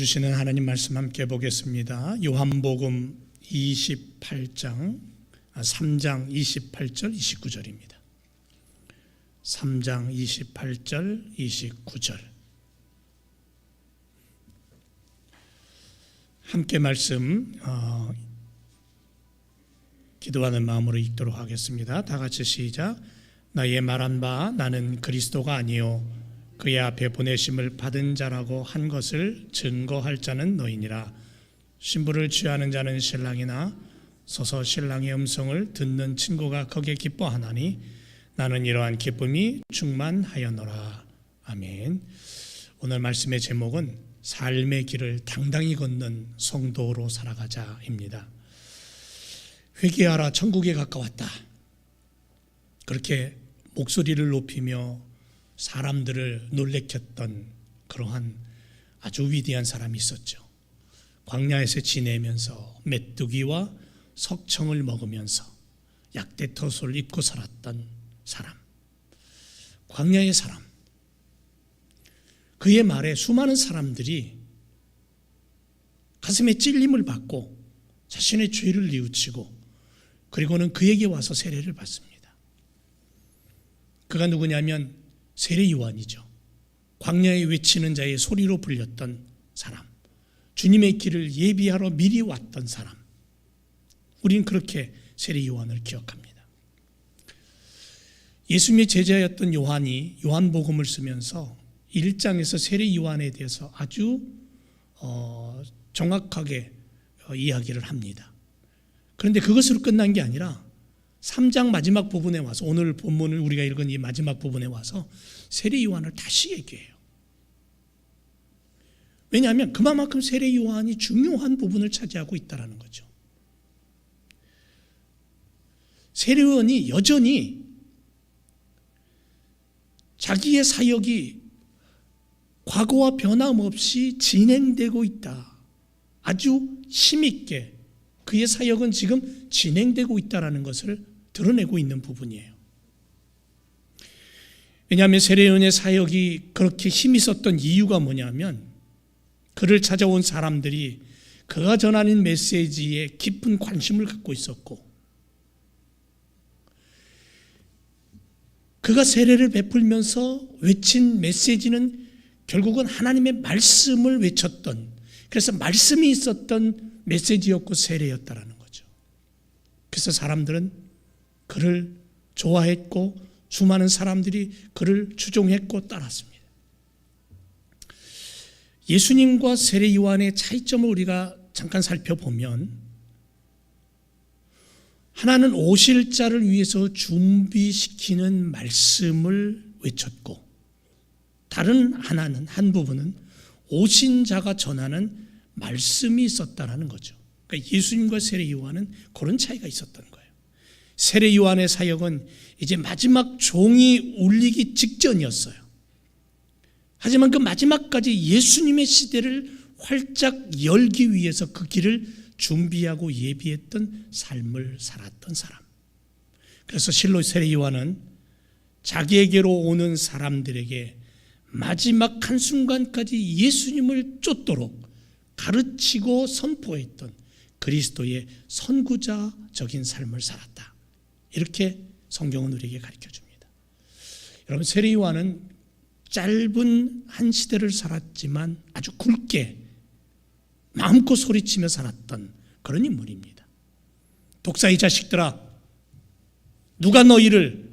주시는 하나님 말씀 함께 보겠습니다. 요한복음 3장 28절 29절입니다. 3장 28절 29절 함께 말씀 기도하는 마음으로 읽도록 하겠습니다. 다 같이 시작. 너의 말한 바 나는 그리스도가 아니요 그의 앞에 보내심을 받은 자라고 한 것을 증거할 자는 너희니라. 신부를 취하는 자는 신랑이나 서서 신랑의 음성을 듣는 친구가 거기에 기뻐하나니 나는 이러한 기쁨이 충만하였노라. 아멘. 오늘 말씀의 제목은 삶의 길을 당당히 걷는 성도로 살아가자입니다. 회개하라, 천국에 가까웠다. 그렇게 목소리를 높이며 사람들을 놀래켰던 그러한 아주 위대한 사람이 있었죠. 광야에서 지내면서 메뚜기와 석청을 먹으면서 약대토수를 입고 살았던 사람, 광야의 사람. 그의 말에 수많은 사람들이 가슴에 찔림을 받고 자신의 죄를 뉘우치고 그리고는 그에게 와서 세례를 받습니다. 그가 누구냐면 세례 요한이죠. 광야에 외치는 자의 소리로 불렸던 사람, 주님의 길을 예비하러 미리 왔던 사람. 우리는 그렇게 세례 요한을 기억합니다. 예수님의 제자였던 요한이 요한복음을 쓰면서 1장에서 세례 요한에 대해서 아주 정확하게 이야기를 합니다. 그런데 그것으로 끝난 게 아니라 3장 마지막 부분에 와서, 오늘 본문을 우리가 읽은 이 마지막 부분에 와서 세례 요한을 다시 얘기해요. 왜냐하면 그만큼 세례 요한이 중요한 부분을 차지하고 있다는 거죠. 세례 요한이 여전히 자기의 사역이 과거와 변함없이 진행되고 있다. 아주 힘있게 그의 사역은 지금 진행되고 있다는 것을 드러내고 있는 부분이에요. 왜냐하면 세례 요한의 사역이 그렇게 힘이 있었던 이유가 뭐냐면 그를 찾아온 사람들이 그가 전하는 메시지에 깊은 관심을 갖고 있었고 그가 세례를 베풀면서 외친 메시지는 결국은 하나님의 말씀을 외쳤던, 그래서 말씀이 있었던 메시지였고 세례였다라는 거죠. 그래서 사람들은 그를 좋아했고 수많은 사람들이 그를 추종했고 따랐습니다. 예수님과 세례 요한의 차이점을 우리가 잠깐 살펴보면, 하나는 오실 자를 위해서 준비시키는 말씀을 외쳤고, 다른 하나는, 한 부분은 오신 자가 전하는 말씀이 있었다는 거죠. 그러니까 예수님과 세례 요한은 그런 차이가 있었던 거예요. 세례 요한의 사역은 이제 마지막 종이 울리기 직전이었어요. 하지만 그 마지막까지 예수님의 시대를 활짝 열기 위해서 그 길을 준비하고 예비했던 삶을 살았던 사람. 그래서 실로 세례 요한은 자기에게로 오는 사람들에게 마지막 한순간까지 예수님을 쫓도록 가르치고 선포했던 그리스도의 선구자적인 삶을 살았다. 이렇게 성경은 우리에게 가르쳐줍니다. 여러분, 세례 요한은 짧은 한 시대를 살았지만 아주 굵게 마음껏 소리치며 살았던 그런 인물입니다. 독사의 자식들아, 누가 너희를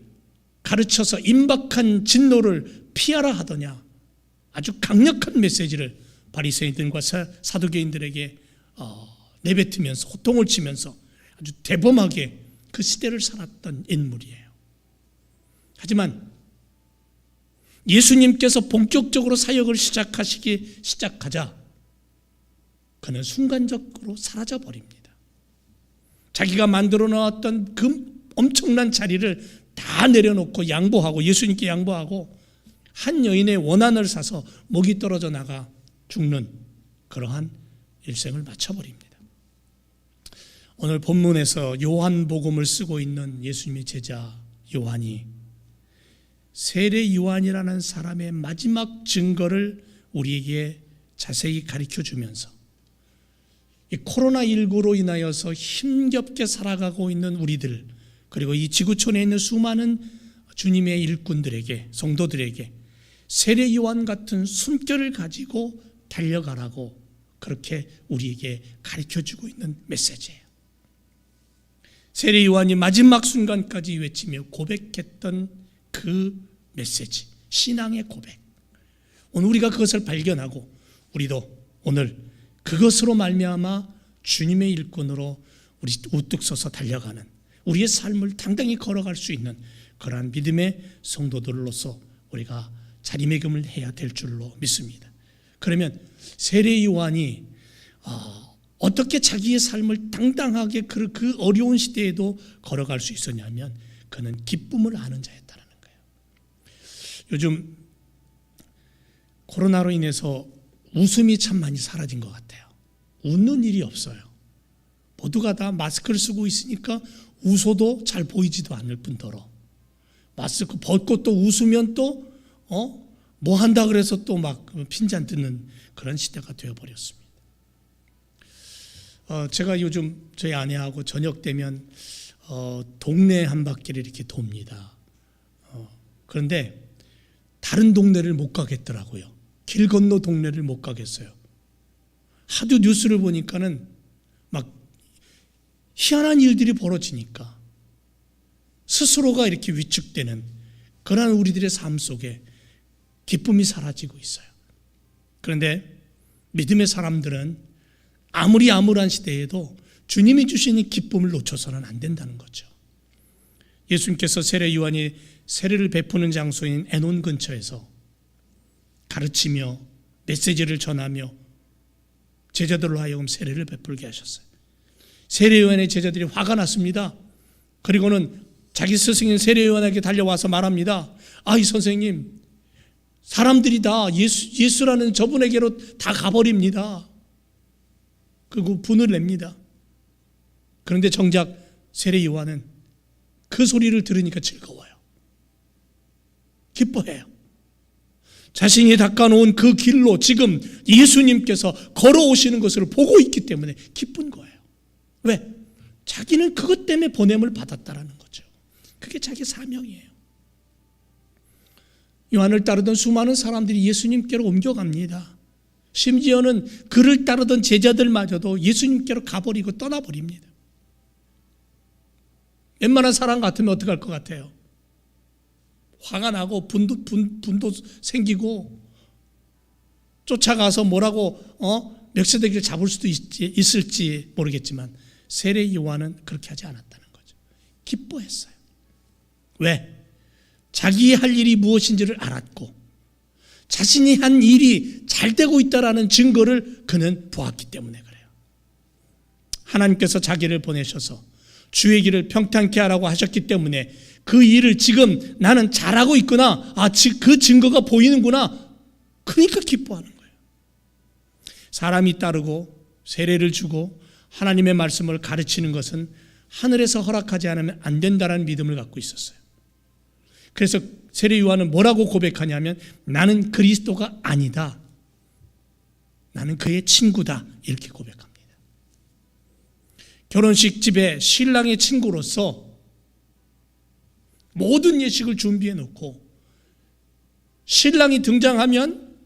가르쳐서 임박한 진노를 피하라 하더냐. 아주 강력한 메시지를 바리새인들과 사두개인들에게 내뱉으면서 호통을 치면서 아주 대범하게 그 시대를 살았던 인물이에요. 하지만 예수님께서 본격적으로 사역을 시작하자 그는 순간적으로 사라져 버립니다. 자기가 만들어 놓았던 그 엄청난 자리를 다 내려놓고 양보하고, 예수님께 양보하고 한 여인의 원한을 사서 목이 떨어져 나가 죽는 그러한 일생을 마쳐버립니다. 오늘 본문에서 요한복음을 쓰고 있는 예수님의 제자 요한이 세례 요한이라는 사람의 마지막 증거를 우리에게 자세히 가르쳐 주면서 이 코로나19로 인하여서 힘겹게 살아가고 있는 우리들, 그리고 이 지구촌에 있는 수많은 주님의 일꾼들에게, 성도들에게 세례 요한 같은 숨결을 가지고 달려가라고 그렇게 우리에게 가르쳐주고 있는 메시지예요. 세례 요한이 마지막 순간까지 외치며 고백했던 그 메시지, 신앙의 고백. 오늘 우리가 그것을 발견하고 우리도 오늘 그것으로 말미암아 주님의 일꾼으로 우리 우뚝 서서 달려가는, 우리의 삶을 당당히 걸어갈 수 있는 그러한 믿음의 성도들로서 우리가 자리매김을 해야 될 줄로 믿습니다. 그러면 세례 요한이 어떻게 자기의 삶을 당당하게 그 어려운 시대에도 걸어갈 수 있었냐면 그는 기쁨을 아는 자였다는 거예요. 요즘 코로나로 인해서 웃음이 참 많이 사라진 것 같아요. 웃는 일이 없어요. 모두가 다 마스크를 쓰고 있으니까 웃어도 잘 보이지도 않을 뿐더러 마스크 벗고 또 웃으면 또 뭐 한다 그래서 또 막 핀잔 뜯는 그런 시대가 되어버렸습니다. 제가 요즘 저희 아내하고 저녁 되면 동네 한 바퀴를 이렇게 돕니다. 그런데 다른 동네를 못 가겠더라고요. 길 건너 동네를 못 가겠어요. 하도 뉴스를 보니까는 막 희한한 일들이 벌어지니까 스스로가 이렇게 위축되는 그러한 우리들의 삶 속에 기쁨이 사라지고 있어요. 그런데 믿음의 사람들은 아무리 암울한 시대에도 주님이 주시는 기쁨을 놓쳐서는 안 된다는 거죠. 예수님께서 세례 요한이 세례를 베푸는 장소인 에논 근처에서 가르치며 메시지를 전하며 제자들로 하여금 세례를 베풀게 하셨어요. 세례 요한의 제자들이 화가 났습니다. 그리고는 자기 스승인 세례 요한에게 달려와서 말합니다. 이 선생님, 사람들이 다 예수라는 저분에게로 다 가버립니다. 그리고 분을 냅니다. 그런데 정작 세례 요한은 그 소리를 들으니까 즐거워요. 기뻐해요. 자신이 닦아놓은 그 길로 지금 예수님께서 걸어오시는 것을 보고 있기 때문에 기쁜 거예요. 왜? 자기는 그것 때문에 보냄을 받았다라는 거죠. 그게 자기 사명이에요. 요한을 따르던 수많은 사람들이 예수님께로 옮겨갑니다. 심지어는 그를 따르던 제자들마저도 예수님께로 가버리고 떠나버립니다. 웬만한 사람 같으면 어떻게 할 것 같아요? 화가 나고 분도 생기고 쫓아가서 뭐라고 멱새대기를 잡을 수도 있을지 모르겠지만 세례 요한은 그렇게 하지 않았다는 거죠. 기뻐했어요. 왜? 자기 할 일이 무엇인지를 알았고 자신이 한 일이 잘 되고 있다라는 증거를 그는 보았기 때문에 그래요. 하나님께서 자기를 보내셔서 주의 길을 평탄케 하라고 하셨기 때문에 그 일을 지금 나는 잘하고 있구나, 그 증거가 보이는구나, 그러니까 기뻐하는 거예요. 사람이 따르고 세례를 주고 하나님의 말씀을 가르치는 것은 하늘에서 허락하지 않으면 안 된다는 믿음을 갖고 있었어요. 그래서 세례 요한은 뭐라고 고백하냐면 나는 그리스도가 아니다, 나는 그의 친구다, 이렇게 고백합니다. 결혼식 집에 신랑의 친구로서 모든 예식을 준비해 놓고 신랑이 등장하면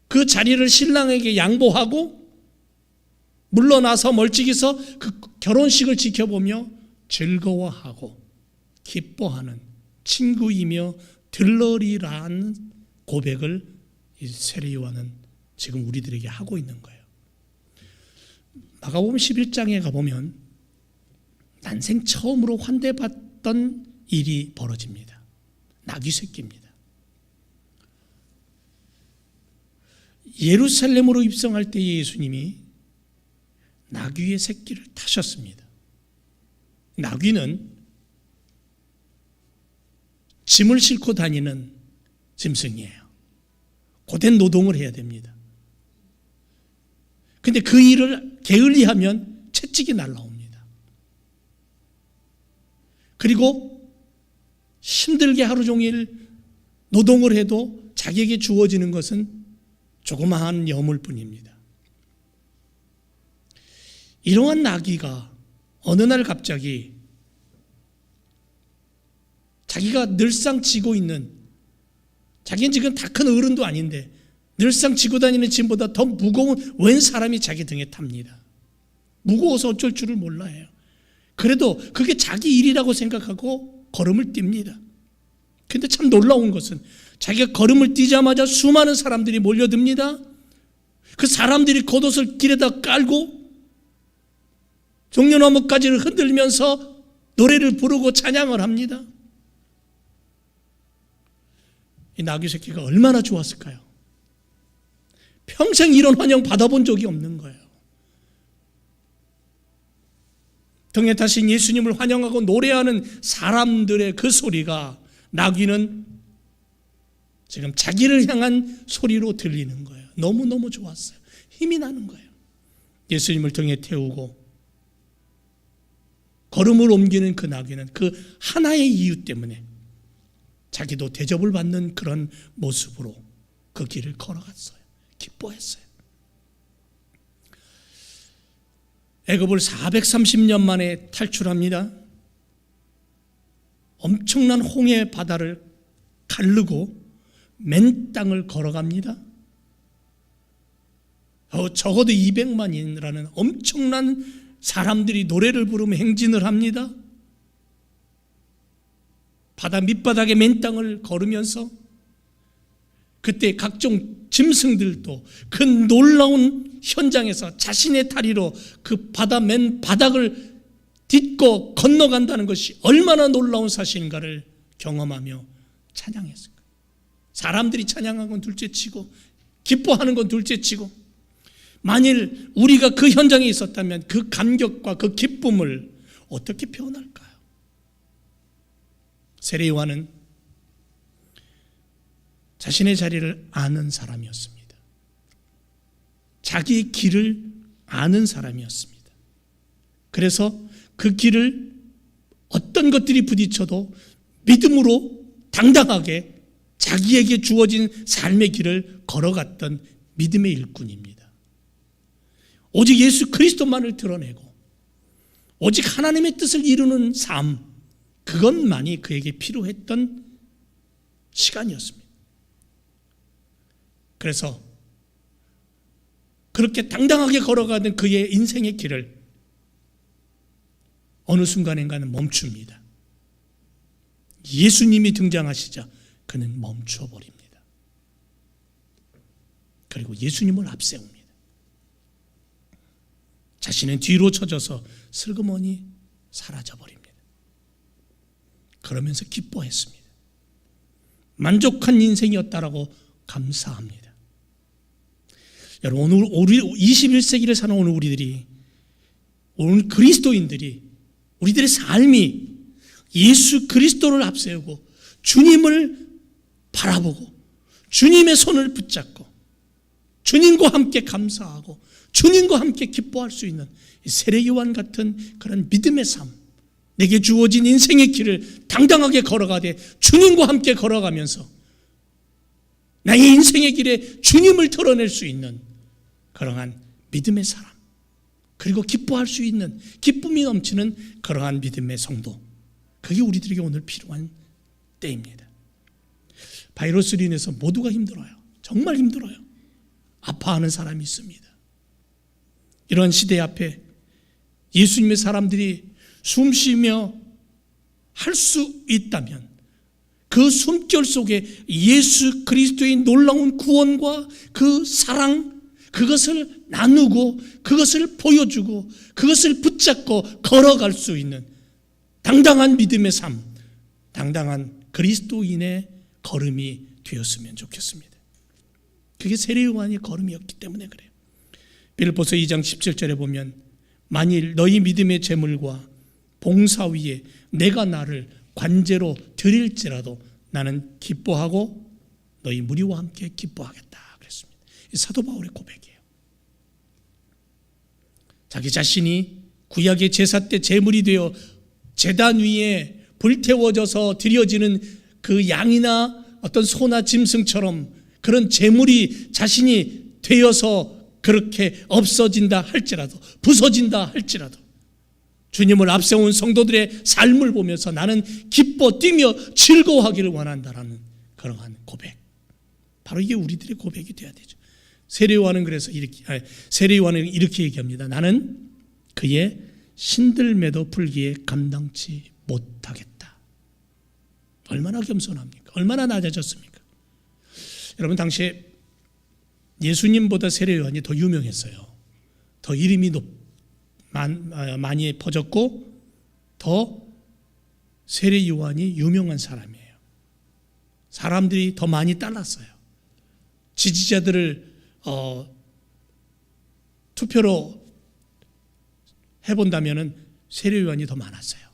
그 자리를 신랑에게 양보하고 물러나서 멀찍이서 그 결혼식을 지켜보며 즐거워하고 기뻐하는 친구이며 들러리라는 고백을 세례 요한은 지금 우리들에게 하고 있는 거예요. 마가복음 11장에 가보면 난생 처음으로 환대받던 일이 벌어집니다. 나귀 새끼입니다. 예루살렘으로 입성할 때 예수님이 나귀의 새끼를 타셨습니다. 나귀는 짐을 싣고 다니는 짐승이에요. 고된 노동을 해야 됩니다. 근데 그 일을 게을리하면 채찍이 날라옵니다. 그리고 힘들게 하루 종일 노동을 해도 자기에게 주어지는 것은 조그마한 여물뿐입니다. 이러한 나귀가 어느 날 갑자기 자기가 늘상 지고 있는, 자기는 지금 다 큰 어른도 아닌데 늘상 지고 다니는 짐보다 더 무거운 웬 사람이 자기 등에 탑니다. 무거워서 어쩔 줄을 몰라요. 그래도 그게 자기 일이라고 생각하고 걸음을 띱니다. 근데 참 놀라운 것은 자기가 걸음을 뛰자마자 수많은 사람들이 몰려듭니다. 그 사람들이 겉옷을 길에다 깔고 종려나무까지를 흔들면서 노래를 부르고 찬양을 합니다. 이 나귀 새끼가 얼마나 좋았을까요? 평생 이런 환영 받아본 적이 없는 거예요. 등에 타신 예수님을 환영하고 노래하는 사람들의 그 소리가 나귀는 지금 자기를 향한 소리로 들리는 거예요. 너무너무 좋았어요. 힘이 나는 거예요. 예수님을 등에 태우고 걸음을 옮기는 그 나귀는 그 하나의 이유 때문에 자기도 대접을 받는 그런 모습으로 그 길을 걸어갔어요. 기뻐했어요. 애굽을 430년 만에 탈출합니다. 엄청난 홍해 바다를 가르고 맨 땅을 걸어갑니다. 적어도 200만이라는 엄청난 사람들이 노래를 부르며 행진을 합니다. 바다 밑바닥에 맨 땅을 걸으면서 그때 각종 짐승들도 그 놀라운 현장에서 자신의 다리로 그 바다 맨 바닥을 딛고 건너간다는 것이 얼마나 놀라운 사실인가를 경험하며 찬양했을 거예요. 사람들이 찬양한 건 둘째치고 기뻐하는 건 둘째치고, 만일 우리가 그 현장에 있었다면 그 감격과 그 기쁨을 어떻게 표현할까요? 세례 요한은 자신의 자리를 아는 사람이었습니다. 자기 길을 아는 사람이었습니다. 그래서 그 길을 어떤 것들이 부딪혀도 믿음으로 당당하게 자기에게 주어진 삶의 길을 걸어갔던 믿음의 일꾼입니다. 오직 예수 그리스도만을 드러내고 오직 하나님의 뜻을 이루는 삶, 그것만이 그에게 필요했던 시간이었습니다. 그래서 그렇게 당당하게 걸어가는 그의 인생의 길을 어느 순간인가는 멈춥니다. 예수님이 등장하시자 그는 멈춰버립니다. 그리고 예수님을 앞세웁니다. 자신은 뒤로 쳐져서 슬그머니 사라져버립니다. 그러면서 기뻐했습니다. 만족한 인생이었다라고 감사합니다. 여러분, 오늘 21세기를 사는 오늘 우리들이, 오늘 그리스도인들이, 우리들의 삶이 예수 그리스도를 앞세우고 주님을 바라보고 주님의 손을 붙잡고 주님과 함께 감사하고 주님과 함께 기뻐할 수 있는 세례 요한 같은 그런 믿음의 삶, 내게 주어진 인생의 길을 당당하게 걸어가되 주님과 함께 걸어가면서 나의 인생의 길에 주님을 드러낼 수 있는 그러한 믿음의 사람, 그리고 기뻐할 수 있는 기쁨이 넘치는 그러한 믿음의 성도, 그게 우리들에게 오늘 필요한 때입니다. 바이러스로 인해서 모두가 힘들어요. 정말 힘들어요. 아파하는 사람이 있습니다. 이런 시대 앞에 예수님의 사람들이 숨쉬며 할 수 있다면 그 숨결 속에 예수 그리스도의 놀라운 구원과 그 사랑, 그것을 나누고 그것을 보여주고 그것을 붙잡고 걸어갈 수 있는 당당한 믿음의 삶, 당당한 그리스도인의 걸음이 되었으면 좋겠습니다. 그게 세례 요한의 걸음이었기 때문에 그래요. 빌립보서 2장 17절에 보면 만일 너희 믿음의 제물과 봉사 위에 내가 나를 관제로 드릴지라도 나는 기뻐하고 너희 무리와 함께 기뻐하겠다 그랬습니다. 이 사도 바울의 고백이에요. 자기 자신이 구약의 제사 때 제물이 되어 제단 위에 불태워져서 드려지는 그 양이나 어떤 소나 짐승처럼 그런 재물이 자신이 되어서 그렇게 없어진다 할지라도, 부서진다 할지라도 주님을 앞세운 성도들의 삶을 보면서 나는 기뻐 뛰며 즐거워하기를 원한다라는 그러한 고백, 바로 이게 우리들의 고백이 되어야 되죠. 세례요한은 그래서 세례요한은 이렇게 얘기합니다. 나는 그의 신들매도 풀기에 감당치 못하겠다. 얼마나 겸손합니까? 얼마나 낮아졌습니까? 여러분, 당시에 예수님보다 세례요한이 더 유명했어요. 더 이름이 많이 퍼졌고 더 세례요한이 유명한 사람이에요. 사람들이 더 많이 따랐어요. 지지자들을 투표로 해본다면 세례요한이 더 많았어요.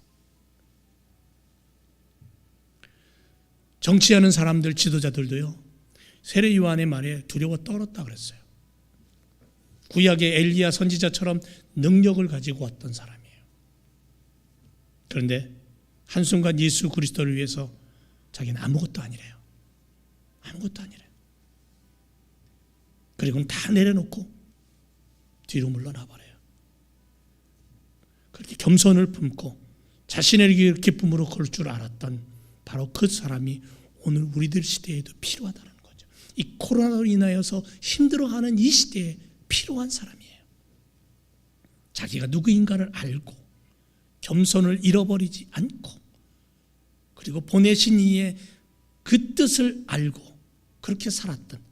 정치하는 사람들, 지도자들도요, 세례요한의 말에 두려워 떨었다 그랬어요. 구약의 엘리야 선지자처럼 능력을 가지고 왔던 사람이에요. 그런데 한순간 예수 그리스도를 위해서 자기는 아무것도 아니래요. 아무것도 아니래요. 그리고는 다 내려놓고 뒤로 물러나 버려요. 그렇게 겸손을 품고 자신의 기쁨으로 걸 줄 알았던 바로 그 사람이 오늘 우리들 시대에도 필요하다는 거죠. 이 코로나로 인하여서 힘들어하는 이 시대에 필요한 사람이에요. 자기가 누구인가를 알고 겸손을 잃어버리지 않고 그리고 보내신 이의 그 뜻을 알고 그렇게 살았던.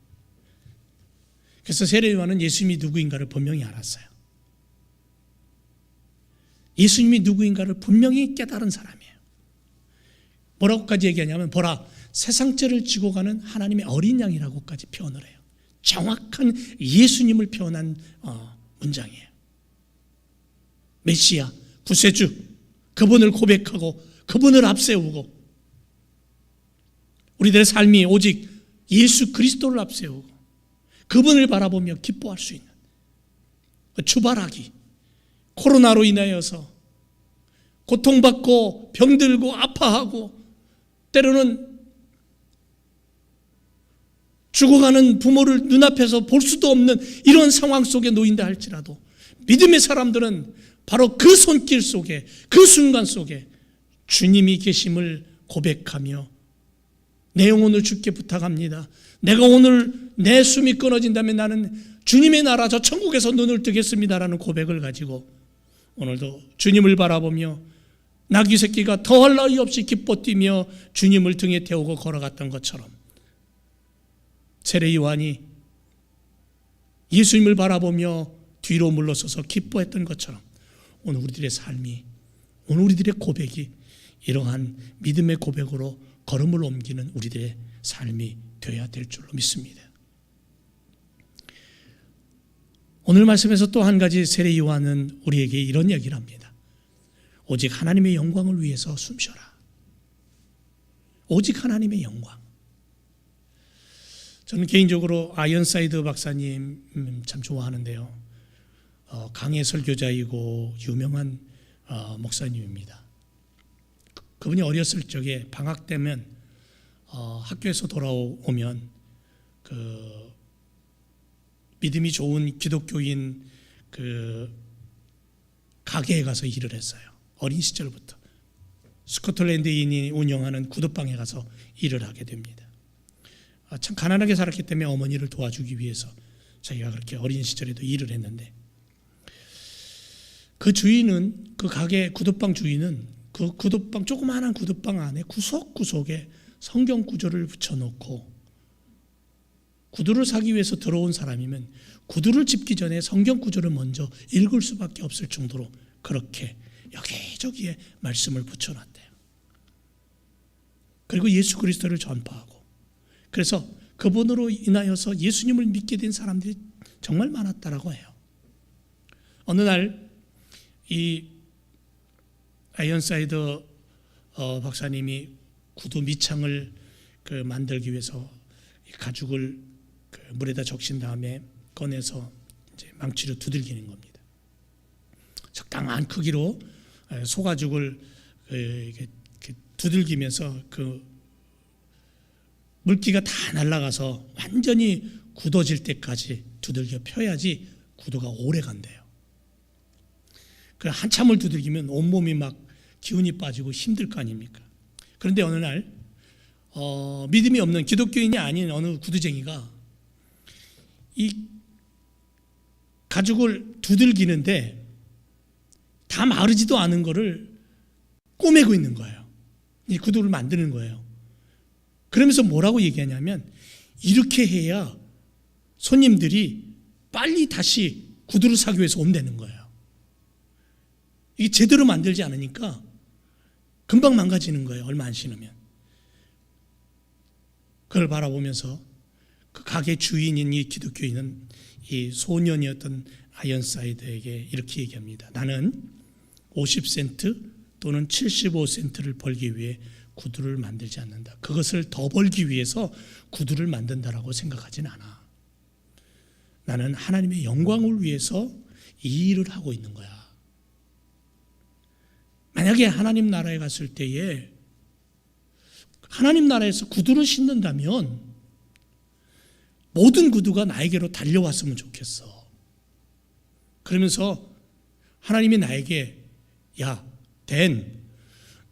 그래서 세례요한은 예수님이 누구인가를 분명히 알았어요. 예수님이 누구인가를 분명히 깨달은 사람이에요. 뭐라고까지 얘기하냐면, 보라, 세상죄를 지고 가는 하나님의 어린 양이라고까지 표현을 해요. 정확한 예수님을 표현한 문장이에요. 메시아, 구세주, 그분을 고백하고 그분을 앞세우고 우리들의 삶이 오직 예수 그리스도를 앞세우고 그분을 바라보며 기뻐할 수 있는 주바라기, 코로나로 인하여서 고통받고 병들고 아파하고 때로는 죽어가는 부모를 눈앞에서 볼 수도 없는 이런 상황 속에 놓인다 할지라도 믿음의 사람들은 바로 그 손길 속에, 그 순간 속에 주님이 계심을 고백하며 내 영혼을 주께 부탁합니다. 내가 오늘 내 숨이 끊어진다면 나는 주님의 나라 저 천국에서 눈을 뜨겠습니다라는 고백을 가지고 오늘도 주님을 바라보며 나귀 새끼가 더할 나위 없이 기뻐 뛰며 주님을 등에 태우고 걸어갔던 것처럼 세례 요한이 예수님을 바라보며 뒤로 물러서서 기뻐했던 것처럼 오늘 우리들의 삶이, 오늘 우리들의 고백이 이러한 믿음의 고백으로 걸음을 옮기는 우리들의 삶이 되어야 될 줄로 믿습니다. 오늘 말씀에서 또 한 가지 세례 요한은 우리에게 이런 이야기를 합니다. 오직 하나님의 영광을 위해서 숨쉬어라. 오직 하나님의 영광. 저는 개인적으로 아이언사이드 박사님 참 좋아하는데요. 강해 설교자이고 유명한 목사님입니다. 그분이 어렸을 적에 방학 때면 학교에서 돌아오면 그 믿음이 좋은 기독교인 그 가게에 가서 일을 했어요. 어린 시절부터 스코틀랜드인이 운영하는 구두방에 가서 일을 하게 됩니다. 참 가난하게 살았기 때문에 어머니를 도와주기 위해서 자기가 그렇게 어린 시절에도 일을 했는데 그 주인은, 그 가게 구두방 주인은 그 구두방, 조그마한 구두방 안에 구석구석에 성경 구절을 붙여놓고 구두를 사기 위해서 들어온 사람이면 구두를 짚기 전에 성경 구절을 먼저 읽을 수밖에 없을 정도로 그렇게 여기저기에 말씀을 붙여놨대요. 그리고 예수 그리스도를 전파하고, 그래서 그분으로 인하여서 예수님을 믿게 된 사람들이 정말 많았다라고 해요. 어느 날 이 아이언사이드 박사님이 구두 밑창을 만들기 위해서 가죽을 물에다 적신 다음에 꺼내서 이제 망치로 두들기는 겁니다. 적당한 크기로 소가죽을 두들기면서 그 물기가 다 날아가서 완전히 굳어질 때까지 두들겨 펴야지 구두가 오래 간대요. 한참을 두들기면 온몸이 막 기운이 빠지고 힘들 거 아닙니까? 그런데 어느 날 믿음이 없는 기독교인이 아닌 어느 구두쟁이가 이 가죽을 두들기는데 다 마르지도 않은 거를 꼬매고 있는 거예요. 이 구두를 만드는 거예요. 그러면서 뭐라고 얘기하냐면 이렇게 해야 손님들이 빨리 다시 구두를 사기 위해서 온다는 거예요. 이게 제대로 만들지 않으니까 금방 망가지는 거예요. 얼마 안 신으면. 그걸 바라보면서 그 가게 주인인 이 기독교인은 이 소년이었던 아이언사이드에게 이렇게 얘기합니다. 나는 50센트 또는 75센트를 벌기 위해 구두를 만들지 않는다. 그것을 더 벌기 위해서 구두를 만든다라고 생각하진 않아. 나는 하나님의 영광을 위해서 이 일을 하고 있는 거야. 만약에 하나님 나라에 갔을 때에 하나님 나라에서 구두를 신는다면 모든 구두가 나에게로 달려왔으면 좋겠어. 그러면서 하나님이 나에게 야, 댄,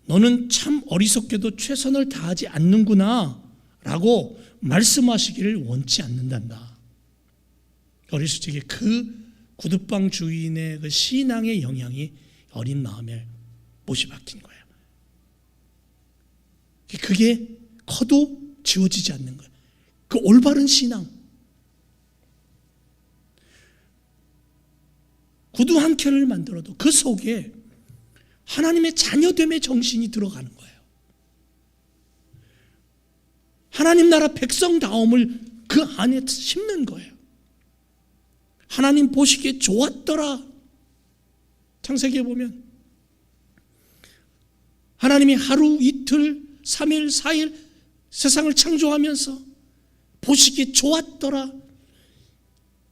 너는 참 어리석게도 최선을 다하지 않는구나 라고 말씀하시기를 원치 않는단다. 어렸을 적에 그 구두방 주인의 그 신앙의 영향이 어린 마음에 못이 박힌 거예요. 그게 커도 지워지지 않는 거예요. 그 올바른 신앙. 구두 한 켤을 만들어도 그 속에 하나님의 자녀됨의 정신이 들어가는 거예요. 하나님 나라 백성다움을 그 안에 심는 거예요. 하나님 보시기에 좋았더라. 창세기에 보면 하나님이 하루, 이틀, 3일, 4일 세상을 창조하면서 보시기에 좋았더라.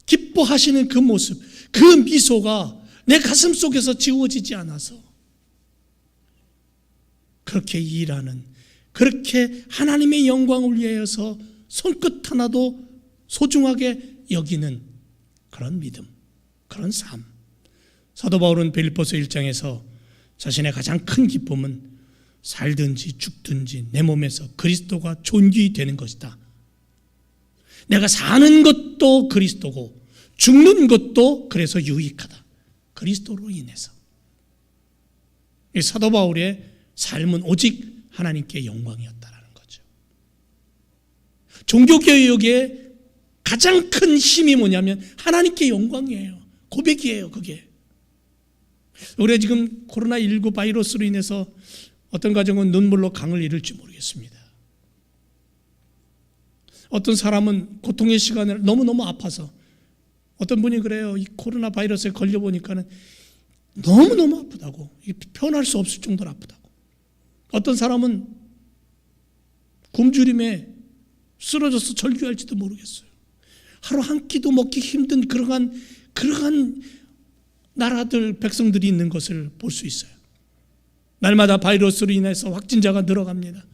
기뻐하시는 그 모습, 그 미소가 내 가슴 속에서 지워지지 않아서 그렇게 일하는, 그렇게 하나님의 영광을 위하여서 손끝 하나도 소중하게 여기는 그런 믿음, 그런 삶. 사도 바울은 빌립보서 1장에서 자신의 가장 큰 기쁨은 살든지 죽든지 내 몸에서 그리스도가 존귀되는 것이다. 내가 사는 것도 그리스도고 죽는 것도 그래서 유익하다. 그리스도로 인해서. 이 사도 바울의 삶은 오직 하나님께 영광이었다라는 거죠. 종교개혁의 가장 큰 힘이 뭐냐면 하나님께 영광이에요. 고백이에요. 그게. 올해 지금 코로나19 바이러스로 인해서 어떤 가정은 눈물로 강을 잃을지 모르겠습니다. 어떤 사람은 고통의 시간을 너무너무 아파서, 어떤 분이 그래요. 이 코로나 바이러스에 걸려보니까는 너무너무 아프다고, 표현할 수 없을 정도로 아프다고. 어떤 사람은 굶주림에 쓰러져서 절규할지도 모르겠어요. 하루 한 끼도 먹기 힘든 그러한 나라들, 백성들이 있는 것을 볼 수 있어요. 날마다 바이러스로 인해서 확진자가 늘어갑니다.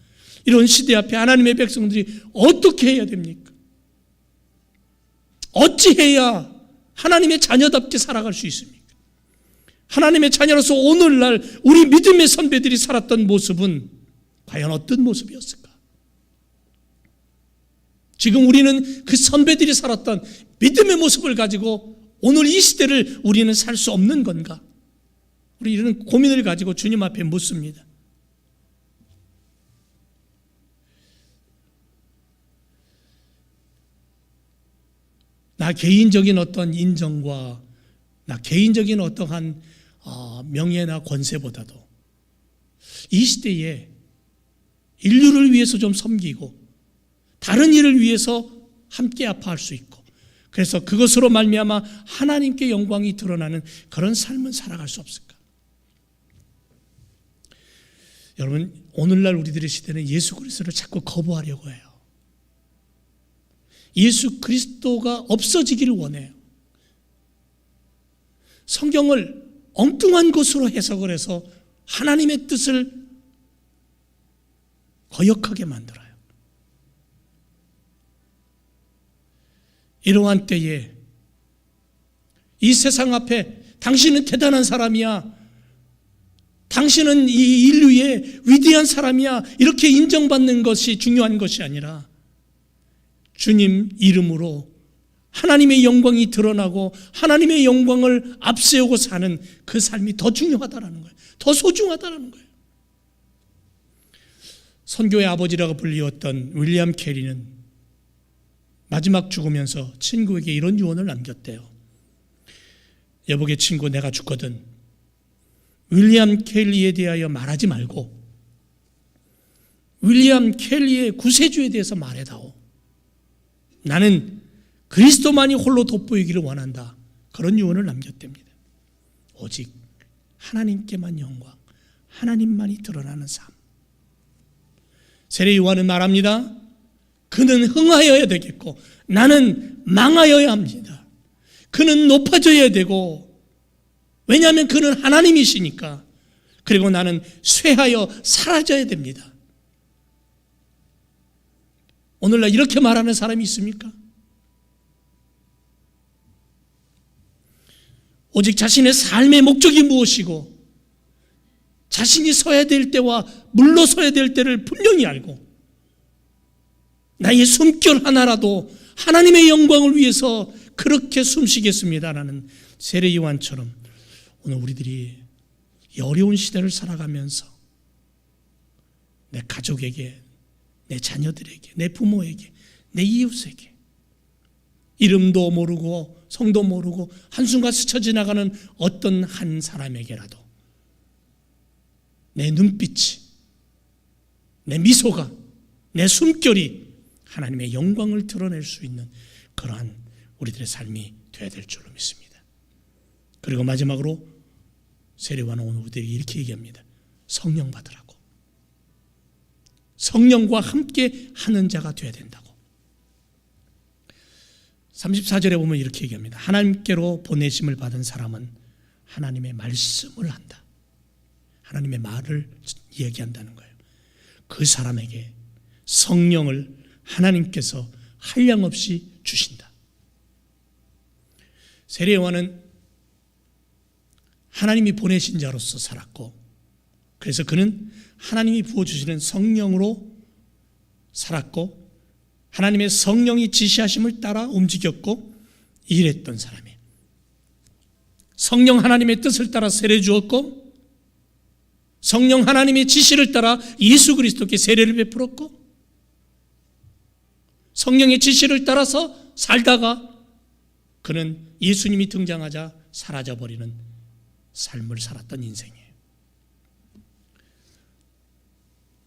이런 시대 앞에 하나님의 백성들이 어떻게 해야 됩니까? 어찌해야 하나님의 자녀답게 살아갈 수 있습니까? 하나님의 자녀로서 오늘날 우리 믿음의 선배들이 살았던 모습은 과연 어떤 모습이었을까? 지금 우리는 그 선배들이 살았던 믿음의 모습을 가지고 오늘 이 시대를 우리는 살 수 없는 건가? 우리 이런 고민을 가지고 주님 앞에 묻습니다. 나 개인적인 어떤 인정과 나 개인적인 어떠한 명예나 권세보다도 이 시대에 인류를 위해서 좀 섬기고 다른 일을 위해서 함께 아파할 수 있고, 그래서 그것으로 말미암아 하나님께 영광이 드러나는 그런 삶은 살아갈 수 없을까? 여러분, 오늘날 우리들의 시대는 예수 그리스도를 자꾸 거부하려고 해요. 예수 그리스도가 없어지기를 원해요. 성경을 엉뚱한 것으로 해석을 해서 하나님의 뜻을 거역하게 만들어요. 이러한 때에 이 세상 앞에 당신은 대단한 사람이야, 당신은 이 인류의 위대한 사람이야, 이렇게 인정받는 것이 중요한 것이 아니라 주님 이름으로 하나님의 영광이 드러나고 하나님의 영광을 앞세우고 사는 그 삶이 더 중요하다라는 거예요. 더 소중하다라는 거예요. 선교의 아버지라고 불리웠던 윌리엄 캐리는 마지막 죽으면서 친구에게 이런 유언을 남겼대요. 여보게 친구, 내가 죽거든 윌리엄 켈리에 대하여 말하지 말고 윌리엄 켈리의 구세주에 대해서 말해다오. 나는 그리스도만이 홀로 돋보이기를 원한다. 그런 유언을 남겼답니다. 오직 하나님께만 영광, 하나님만이 드러나는 삶. 세례 요한은 말합니다. 그는 흥하여야 되겠고 나는 망하여야 합니다. 그는 높아져야 되고, 왜냐하면 그는 하나님이시니까. 그리고 나는 쇠하여 사라져야 됩니다. 오늘날 이렇게 말하는 사람이 있습니까? 오직 자신의 삶의 목적이 무엇이고 자신이 서야 될 때와 물러서야 될 때를 분명히 알고 나의 숨결 하나라도 하나님의 영광을 위해서 그렇게 숨쉬겠습니다라는 세례 요한처럼 오늘 우리들이 이 어려운 시대를 살아가면서 내 가족에게, 내 자녀들에게, 내 부모에게, 내 이웃에게 이름도 모르고 성도 모르고 한순간 스쳐 지나가는 어떤 한 사람에게라도 내 눈빛이, 내 미소가, 내 숨결이 하나님의 영광을 드러낼 수 있는 그러한 우리들의 삶이 되어야 될 줄로 믿습니다. 그리고 마지막으로 세례요한은 오늘 우리들에게 이렇게 얘기합니다. 성령 받으라고. 성령과 함께 하는 자가 되어야 된다고. 34절에 보면 이렇게 얘기합니다. 하나님께로 보내심을 받은 사람은 하나님의 말씀을 한다. 하나님의 말을 이야기한다는 거예요. 그 사람에게 성령을 하나님께서 한량없이 주신다. 세례 요한은 하나님이 보내신 자로서 살았고, 그래서 그는 하나님이 부어주시는 성령으로 살았고 하나님의 성령이 지시하심을 따라 움직였고 일했던 사람이에요. 성령 하나님의 뜻을 따라 세례 주었고 성령 하나님의 지시를 따라 예수 그리스도께 세례를 베풀었고 성령의 지시를 따라서 살다가 그는 예수님이 등장하자 사라져버리는 삶을 살았던 인생이에요.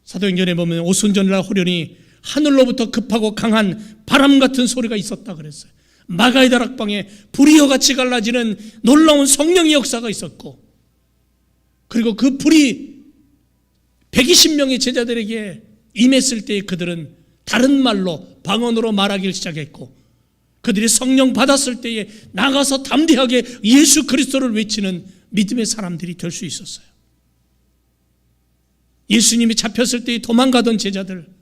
사도행전에 보면 오순절날 호련히 하늘로부터 급하고 강한 바람 같은 소리가 있었다 그랬어요. 마가의 다락방에 불이와 같이 갈라지는 놀라운 성령의 역사가 있었고, 그리고 그 불이 120명의 제자들에게 임했을 때 그들은 다른 말로 방언으로 말하기 시작했고, 그들이 성령 받았을 때에 나가서 담대하게 예수 그리스도를 외치는 믿음의 사람들이 될 수 있었어요. 예수님이 잡혔을 때 도망가던 제자들,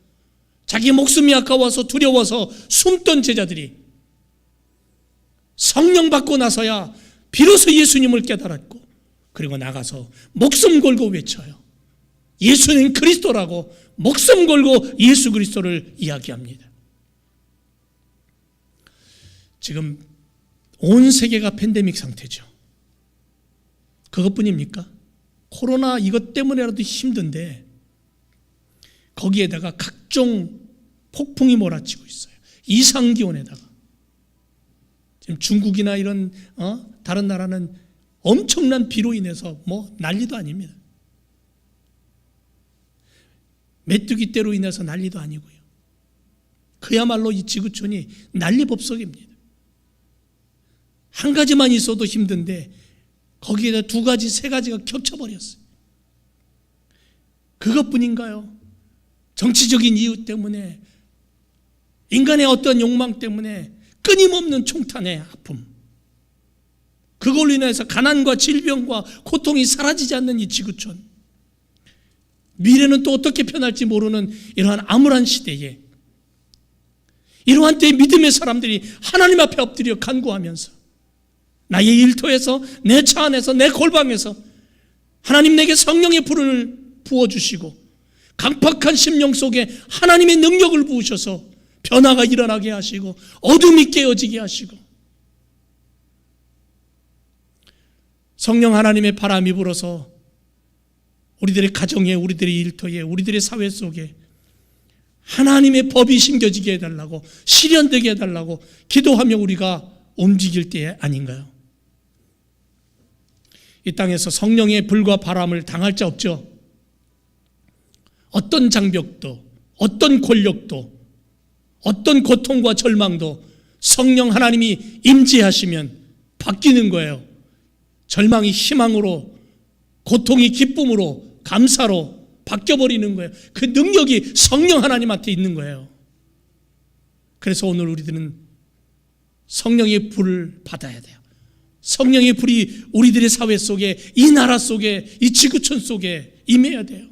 자기 목숨이 아까워서 두려워서 숨던 제자들이 성령 받고 나서야 비로소 예수님을 깨달았고, 그리고 나가서 목숨 걸고 외쳐요. 예수는 그리스도라고 목숨 걸고 예수 그리스도를 이야기합니다. 지금 온 세계가 팬데믹 상태죠. 그것뿐입니까? 코로나 이것 때문에라도 힘든데 거기에다가 각종 폭풍이 몰아치고 있어요. 이상기온에다가 지금 중국이나 이런 다른 나라는 엄청난 비로 인해서 난리도 아닙니다. 메뚜기 떼로 인해서 난리도 아니고요. 그야말로 이 지구촌이 난리법석입니다. 한 가지만 있어도 힘든데 거기에다 두 가지, 세 가지가 겹쳐버렸어요. 그것뿐인가요? 정치적인 이유 때문에, 인간의 어떤 욕망 때문에 끊임없는 총탄의 아픔, 그걸로 인해서 가난과 질병과 고통이 사라지지 않는 이 지구촌, 미래는 또 어떻게 변할지 모르는 이러한 암울한 시대에 이러한 때에 믿음의 사람들이 하나님 앞에 엎드려 간구하면서 나의 일터에서, 내 차 안에서, 내 골방에서 하나님 내게 성령의 불을 부어주시고 강팍한 심령 속에 하나님의 능력을 부으셔서 변화가 일어나게 하시고 어둠이 깨어지게 하시고 성령 하나님의 바람이 불어서 우리들의 가정에, 우리들의 일터에, 우리들의 사회 속에 하나님의 법이 심겨지게 해달라고, 실현되게 해달라고 기도하며 우리가 움직일 때 아닌가요? 이 땅에서 성령의 불과 바람을 당할 자 없죠. 어떤 장벽도, 어떤 권력도, 어떤 고통과 절망도 성령 하나님이 임재하시면 바뀌는 거예요. 절망이 희망으로, 고통이 기쁨으로, 감사로 바뀌어버리는 거예요. 그 능력이 성령 하나님한테 있는 거예요. 그래서 오늘 우리들은 성령의 불을 받아야 돼요. 성령의 불이 우리들의 사회 속에, 이 나라 속에, 이 지구촌 속에 임해야 돼요.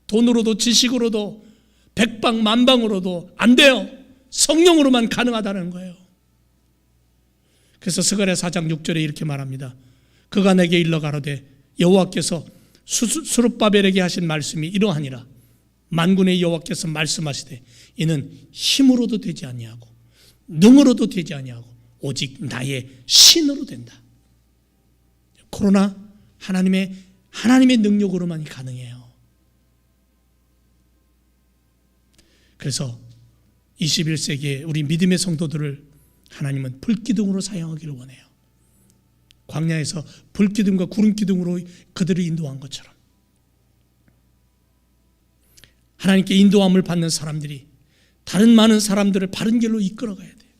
돈으로도 지식으로도 백방만방으로도 안 돼요. 성령으로만 가능하다는 거예요. 그래서 스가랴 4장 6절에 이렇게 말합니다. 그가 내게 일러 가로되 여호와께서 스룹바벨에게 하신 말씀이 이러하니라. 만군의 여호와께서 말씀하시되 이는 힘으로도 되지 아니하고 능으로도 되지 아니하고 오직 나의 신으로 된다. 그러나 하나님의 능력으로만이 가능해요. 그래서 21세기에 우리 믿음의 성도들을 하나님은 불기둥으로 사용하기를 원해요. 광야에서 불기둥과 구름기둥으로 그들을 인도한 것처럼 하나님께 인도함을 받는 사람들이 다른 많은 사람들을 바른 길로 이끌어가야 돼요.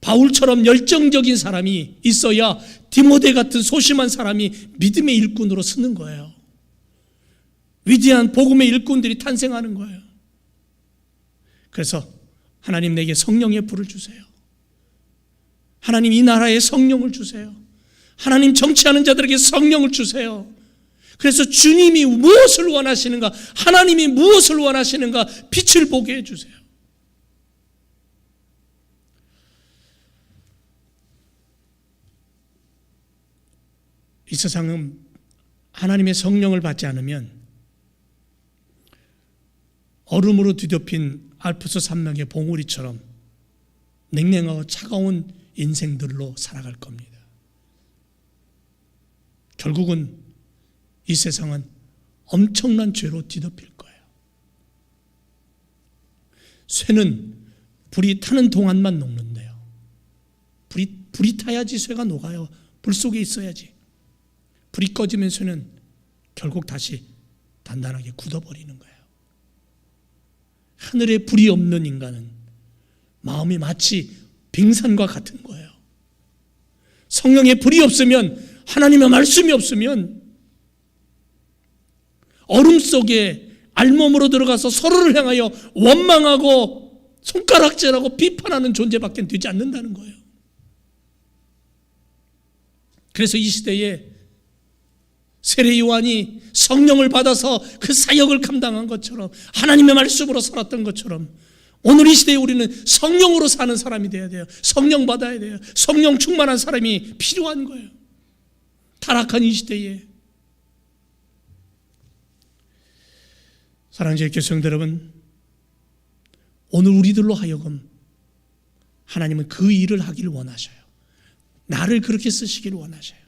바울처럼 열정적인 사람이 있어야 디모데 같은 소심한 사람이 믿음의 일꾼으로 서는 거예요. 위대한 복음의 일꾼들이 탄생하는 거예요. 그래서 하나님 내게 성령의 불을 주세요. 하나님 이 나라에 성령을 주세요. 하나님 정치하는 자들에게 성령을 주세요. 그래서 주님이 무엇을 원하시는가, 하나님이 무엇을 원하시는가 빛을 보게 해주세요. 이 세상은 하나님의 성령을 받지 않으면 얼음으로 뒤덮인 알프스 산맥의 봉우리처럼 냉랭하고 차가운 인생들로 살아갈 겁니다. 결국은 이 세상은 엄청난 죄로 뒤덮일 거예요. 쇠는 불이 타는 동안만 녹는데요. 불이 타야지 쇠가 녹아요. 불 속에 있어야지. 불이 꺼지면 쇠는 결국 다시 단단하게 굳어버리는 거예요. 하늘에 불이 없는 인간은 마음이 마치 빙산과 같은 거예요. 성령의 불이 없으면, 하나님의 말씀이 없으면 얼음 속에 알몸으로 들어가서 서로를 향하여 원망하고 손가락질하고 비판하는 존재밖에 되지 않는다는 거예요. 그래서 이 시대에 세례 요한이 성령을 받아서 그 사역을 감당한 것처럼, 하나님의 말씀으로 살았던 것처럼 오늘 이 시대에 우리는 성령으로 사는 사람이 돼야 돼요. 성령 받아야 돼요. 성령 충만한 사람이 필요한 거예요. 타락한 이 시대에. 사랑하는 교성들 여러분, 오늘 우리들로 하여금 하나님은 그 일을 하기를 원하셔요. 나를 그렇게 쓰시기를 원하셔요.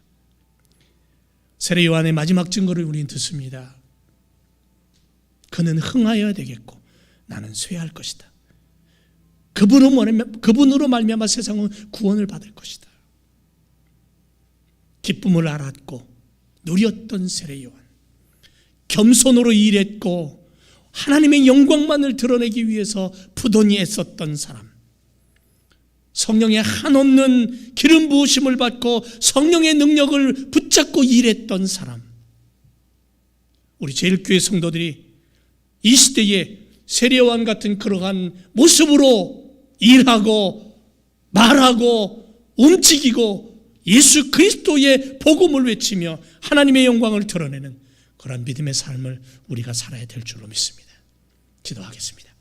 세례 요한의 마지막 증거를 우리는 듣습니다. 그는 흥하여야 되겠고 나는 쇠할 것이다. 그분으로 말미암아 세상은 구원을 받을 것이다. 기쁨을 알았고 누렸던 세례 요한, 겸손으로 일했고 하나님의 영광만을 드러내기 위해서 부단히 애썼던 사람, 성령의 한없는 기름 부으심을 받고 성령의 능력을 붙잡고 일했던 사람, 우리 제일교회 성도들이 이 시대에 세례 요한 같은 그러한 모습으로 일하고 말하고 움직이고 예수 그리스도의 복음을 외치며 하나님의 영광을 드러내는 그런 믿음의 삶을 우리가 살아야 될 줄로 믿습니다. 기도하겠습니다.